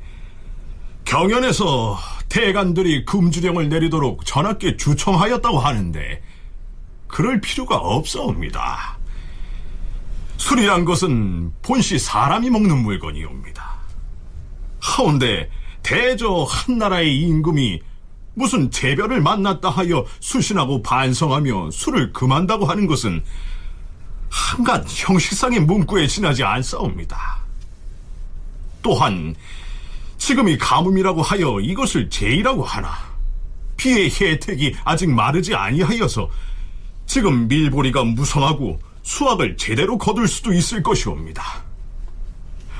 경연에서 대간들이 금주령을 내리도록 전하께 주청하였다고 하는데 그럴 필요가 없사옵니다. 술이란 것은 본시 사람이 먹는 물건이옵니다. 하온데 대저 한나라의 임금이 무슨 제별을 만났다 하여 수신하고 반성하며 술을 금한다고 하는 것은 한갓 형식상의 문구에 지나지 않사옵니다. 또한 지금이 가뭄이라고 하여 이것을 제의라고 하나 비의 혜택이 아직 마르지 아니하여서 지금 밀보리가 무성하고 수확을 제대로 거둘 수도 있을 것이옵니다.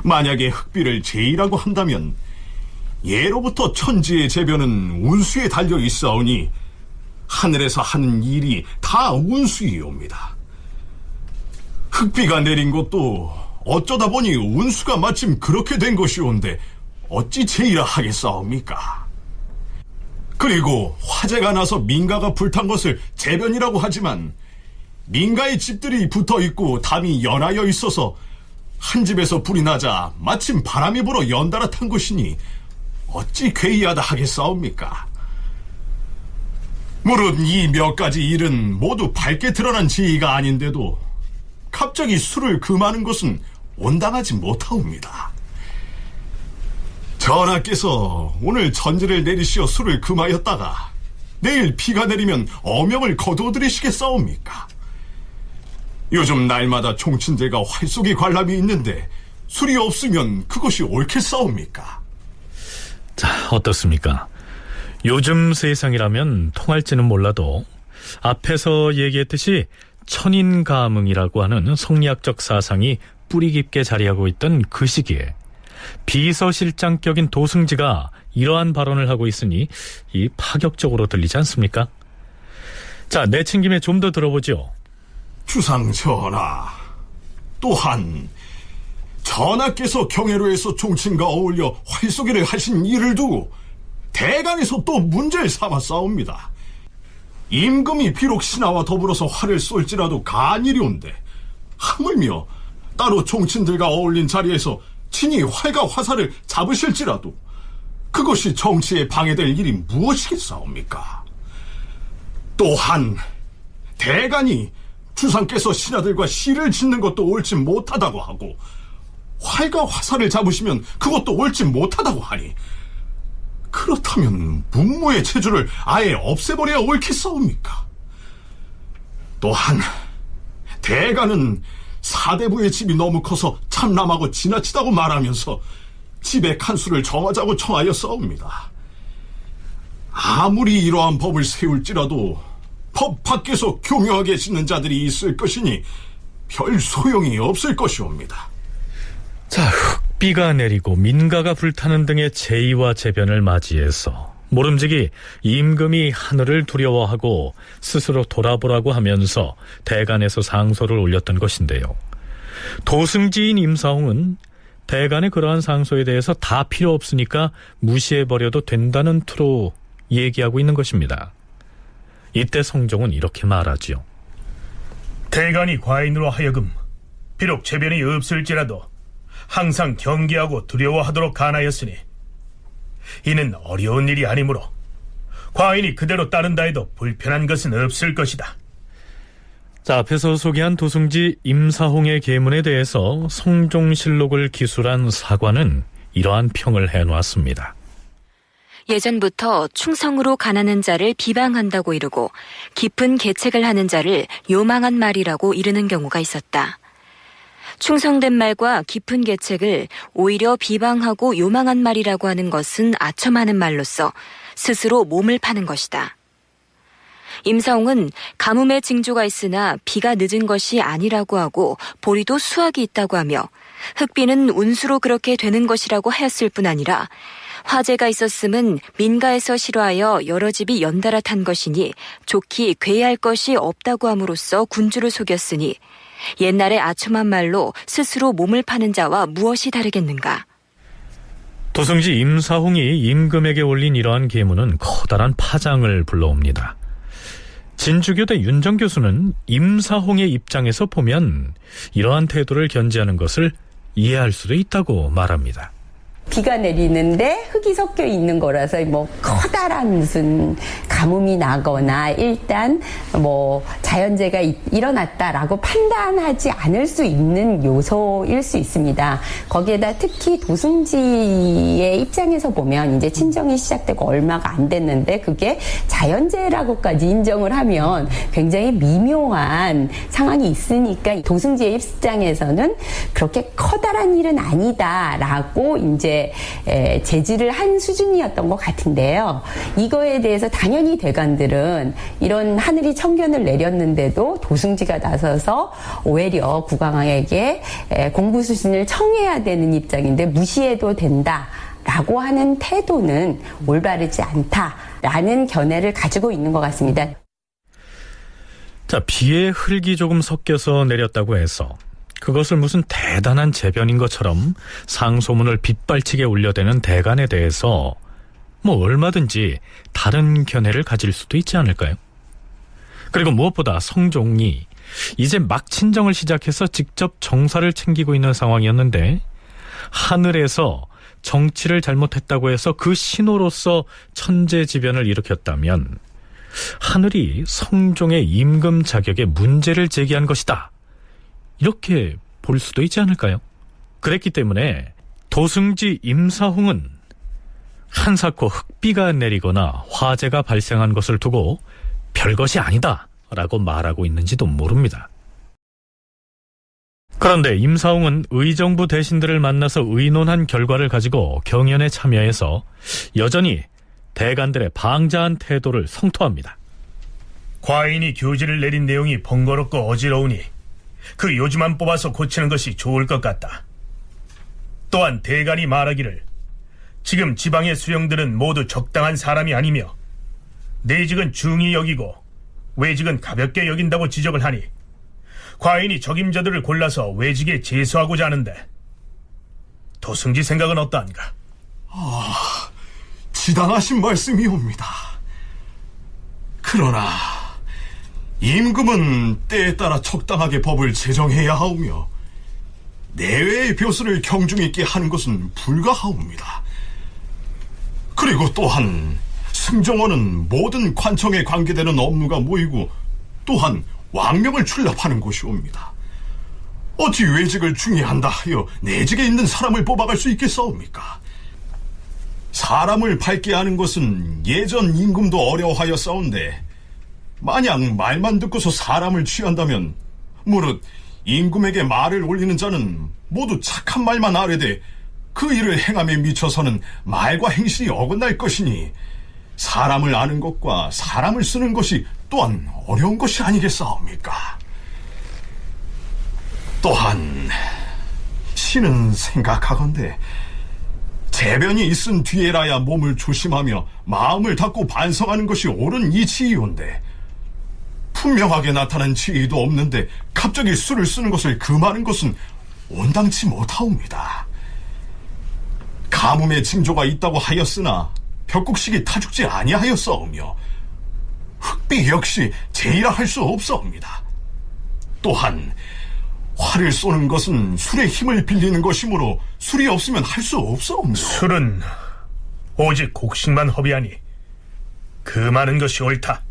만약에 흑비를 제의라고 한다면 예로부터 천지의 재변은 운수에 달려 있사오니 하늘에서 하는 일이 다 운수이옵니다. 흑비가 내린 것도 어쩌다 보니 운수가 마침 그렇게 된 것이온데 어찌 제의라 하겠사옵니까? 그리고 화재가 나서 민가가 불탄 것을 재변이라고 하지만 민가의 집들이 붙어있고 담이 연하여 있어서 한 집에서 불이 나자 마침 바람이 불어 연달아 탄 것이니 어찌 괴이하다 하겠사옵니까? 물론 이 몇 가지 일은 모두 밝게 드러난 지의가 아닌데도 갑자기 술을 금하는 것은 온당하지 못하옵니다. 전하께서 오늘 전지를 내리시어 술을 금하였다가 내일 비가 내리면 어명을 거두어들이시겠사옵니까? 요즘 날마다 종친들과 활쏘기 관람이 있는데 술이 없으면 그것이 옳겠사옵니까? 자, 어떻습니까? 요즘 세상이라면 통할지는 몰라도 앞에서 얘기했듯이 천인가문이라고 하는 성리학적 사상이 뿌리 깊게 자리하고 있던 그 시기에 비서실장격인 도승지가 이러한 발언을 하고 있으니 이 파격적으로 들리지 않습니까? 자, 내친 김에 좀 더 들어보죠. 주상 전하, 또한 전하께서 경회로에서 종친과 어울려 활쏘기를 하신 일을 두고 대간에서 또 문제를 삼았사옵니다. 임금이 비록 신하와 더불어서 활을 쏠지라도 가안이리온데 하물며 따로 종친들과 어울린 자리에서 친히 활과 화살을 잡으실지라도 그것이 정치에 방해될 일이 무엇이겠사옵니까? 또한 대간이 주상께서 신하들과 시를 짓는 것도 옳지 못하다고 하고 활과 화살을 잡으시면 그것도 옳지 못하다고 하니 그렇다면 문무의 체주를 아예 없애버려야 옳겠사옵니까? 또한 대간은 사대부의 집이 너무 커서 참남하고 지나치다고 말하면서 집의 칸수를 정하자고 청하였사옵니다. 아무리 이러한 법을 세울지라도 법 밖에서 교묘하게 짓는 자들이 있을 것이니 별 소용이 없을 것이옵니다. 자, 흑비가 내리고 민가가 불타는 등의 제의와 재변을 맞이해서 모름지기 임금이 하늘을 두려워하고 스스로 돌아보라고 하면서 대간에서 상소를 올렸던 것인데요. 도승지인 임사홍은 대간의 그러한 상소에 대해서 다 필요 없으니까 무시해버려도 된다는 투로 얘기하고 있는 것입니다. 이때 성종은 이렇게 말하지요. 대간이 과인으로 하여금 비록 재변이 없을지라도 항상 경계하고 두려워하도록 간하였으니 이는 어려운 일이 아니므로 과인이 그대로 따른다 해도 불편한 것은 없을 것이다. 자, 앞에서 소개한 도승지 임사홍의 계문에 대해서 성종실록을 기술한 사관은 이러한 평을 해놓았습니다. 예전부터 충성으로 가난한 자를 비방한다고 이르고 깊은 계책을 하는 자를 요망한 말이라고 이르는 경우가 있었다. 충성된 말과 깊은 계책을 오히려 비방하고 요망한 말이라고 하는 것은 아첨하는 말로서 스스로 몸을 파는 것이다. 임사홍은 가뭄의 징조가 있으나 비가 늦은 것이 아니라고 하고 보리도 수확이 있다고 하며 흑비는 운수로 그렇게 되는 것이라고 하였을 뿐 아니라 화재가 있었음은 민가에서 실화하여 여러 집이 연달아 탄 것이니 좋기 괴할 것이 없다고 함으로써 군주를 속였으니 옛날의 아첨한 말로 스스로 몸을 파는 자와 무엇이 다르겠는가. 도승지 임사홍이 임금에게 올린 이러한 계문은 커다란 파장을 불러옵니다. 진주교대 윤정 교수는 임사홍의 입장에서 보면 이러한 태도를 견지하는 것을 이해할 수도 있다고 말합니다. 비가 내리는데 흙이 섞여 있는 거라서 뭐 커다란 무슨 가뭄이 나거나 일단 뭐 자연재해가 일어났다라고 판단하지 않을 수 있는 요소일 수 있습니다. 거기에다 특히 도승지의 입장에서 보면 이제 친정이 시작되고 얼마가 안 됐는데 그게 자연재해라고까지 인정을 하면 굉장히 미묘한 상황이 있으니까 도승지의 입장에서는 그렇게 커다란 일은 아니다라고 이제 제지를 한 수준이었던 것 같은데요. 이거에 대해서 당연히 대관들은 이런 하늘이 청견을 내렸는데도 도승지가 나서서 오히려 국왕에게 공부 수신을 청해야 되는 입장인데 무시해도 된다라고 하는 태도는 올바르지 않다라는 견해를 가지고 있는 것 같습니다. 자, 비에 흙이 조금 섞여서 내렸다고 해서 그것을 무슨 대단한 재변인 것처럼 상소문을 빗발치게 울려대는 대간에 대해서 뭐 얼마든지 다른 견해를 가질 수도 있지 않을까요? 그리고 무엇보다 성종이 이제 막 친정을 시작해서 직접 정사를 챙기고 있는 상황이었는데 하늘에서 정치를 잘못했다고 해서 그 신호로서 천재지변을 일으켰다면 하늘이 성종의 임금 자격에 문제를 제기한 것이다, 이렇게 볼 수도 있지 않을까요? 그랬기 때문에 도승지 임사홍은 한사코 흙비가 내리거나 화재가 발생한 것을 두고 별것이 아니다 라고 말하고 있는지도 모릅니다. 그런데 임사홍은 의정부 대신들을 만나서 의논한 결과를 가지고 경연에 참여해서 여전히 대간들의 방자한 태도를 성토합니다. 과인이 교지를 내린 내용이 번거롭고 어지러우니 그 요지만 뽑아서 고치는 것이 좋을 것 같다. 또한 대간이 말하기를 지금 지방의 수령들은 모두 적당한 사람이 아니며 내직은 중히 여기고 외직은 가볍게 여긴다고 지적을 하니 과인이 적임자들을 골라서 외직에 제수하고자 하는데 도승지 생각은 어떠한가? 지당하신 말씀이옵니다. 그러나 임금은 때에 따라 적당하게 법을 제정해야 하오며 내외의 벼슬을 경중 있게 하는 것은 불가하옵니다. 그리고 또한 승정원은 모든 관청에 관계되는 업무가 모이고 또한 왕명을 출납하는 곳이옵니다. 어찌 외직을 중의한다 하여 내직에 있는 사람을 뽑아갈 수 있겠사옵니까? 사람을 밝게 하는 것은 예전 임금도 어려워하였사온데 만약 말만 듣고서 사람을 취한다면 무릇 임금에게 말을 올리는 자는 모두 착한 말만 아뢰되 그 일을 행함에 미쳐서는 말과 행실이 어긋날 것이니 사람을 아는 것과 사람을 쓰는 것이 또한 어려운 것이 아니겠사옵니까? 또한 신은 생각하건대 재변이 있은 뒤에라야 몸을 조심하며 마음을 닫고 반성하는 것이 옳은 이치이온데 분명하게 나타난 지위도 없는데 갑자기 술을 쓰는 것을 금하는 것은 온당치 못하옵니다. 가뭄의 징조가 있다고 하였으나 벽국식이 타죽지 아니하였사오며 흑비 역시 제의라 할 수 없사옵니다. 또한 활을 쏘는 것은 술의 힘을 빌리는 것이므로 술이 없으면 할 수 없사옵니다. 술은 오직 곡식만 허비하니 금하는 것이 옳다.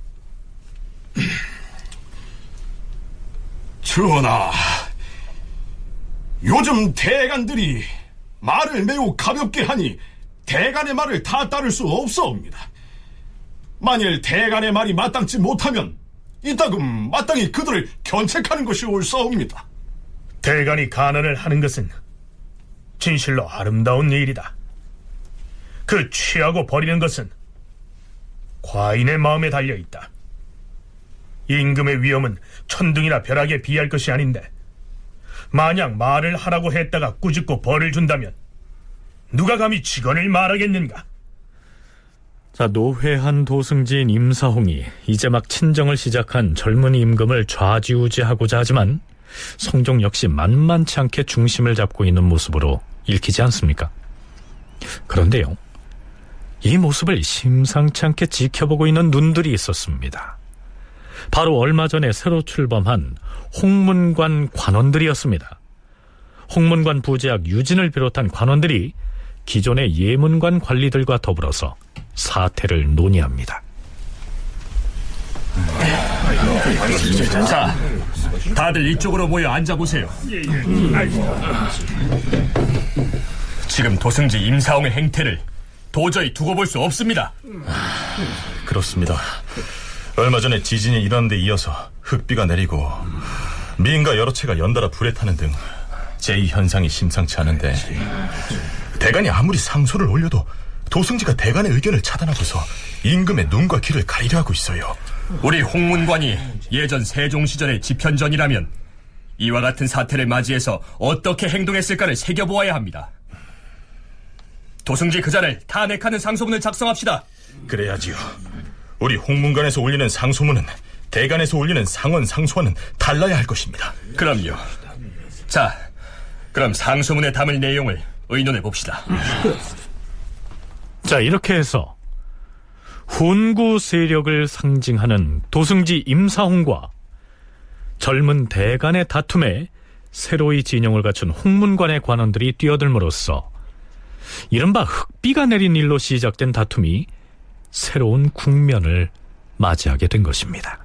전하, 요즘 대간들이 말을 매우 가볍게 하니 대간의 말을 다 따를 수 없사옵니다. 만일 대간의 말이 마땅치 못하면 이따금 마땅히 그들을 견책하는 것이 옳사옵니다. 대간이 간언을 하는 것은 진실로 아름다운 일이다. 그 취하고 버리는 것은 과인의 마음에 달려있다. 임금의 위엄은 천둥이나 벼락에 비할 것이 아닌데 만약 말을 하라고 했다가 꾸짖고 벌을 준다면 누가 감히 직언을 말하겠는가? 자, 노회한 도승지인 임사홍이 이제 막 친정을 시작한 젊은 임금을 좌지우지하고자 하지만 성종 역시 만만치 않게 중심을 잡고 있는 모습으로 읽히지 않습니까? 그런데요, 이 모습을 심상치 않게 지켜보고 있는 눈들이 있었습니다. 바로 얼마 전에 새로 출범한 홍문관 관원들이었습니다. 홍문관 부제학 유진을 비롯한 관원들이 기존의 예문관 관리들과 더불어서 사태를 논의합니다. 자, 다들 이쪽으로 모여 앉아보세요. 지금 도승지 임사홍의 행태를 도저히 두고 볼 수 없습니다. 그렇습니다. 얼마 전에 지진이 일어난 데 이어서 흙비가 내리고 미인과 여러 채가 연달아 불에 타는 등 제2현상이 심상치 않은데, 대간이 아무리 상소를 올려도 도승지가 대간의 의견을 차단하고서 임금의 눈과 귀를 가리려 하고 있어요. 우리 홍문관이 예전 세종시절의 집현전이라면 이와 같은 사태를 맞이해서 어떻게 행동했을까를 새겨보아야 합니다. 도승지 그자를 탄핵하는 상소문을 작성합시다. 그래야지요. 우리 홍문관에서 올리는 상소문은 대간에서 올리는 상원 상소와는 달라야 할 것입니다. 그럼요. 자, 그럼 상소문에 담을 내용을 의논해 봅시다. 자, 이렇게 해서 훈구 세력을 상징하는 도승지 임사홍과 젊은 대간의 다툼에 새로이 진영을 갖춘 홍문관의 관원들이 뛰어들므로써 이른바 흙비가 내린 일로 시작된 다툼이 새로운 국면을 맞이하게 된 것입니다.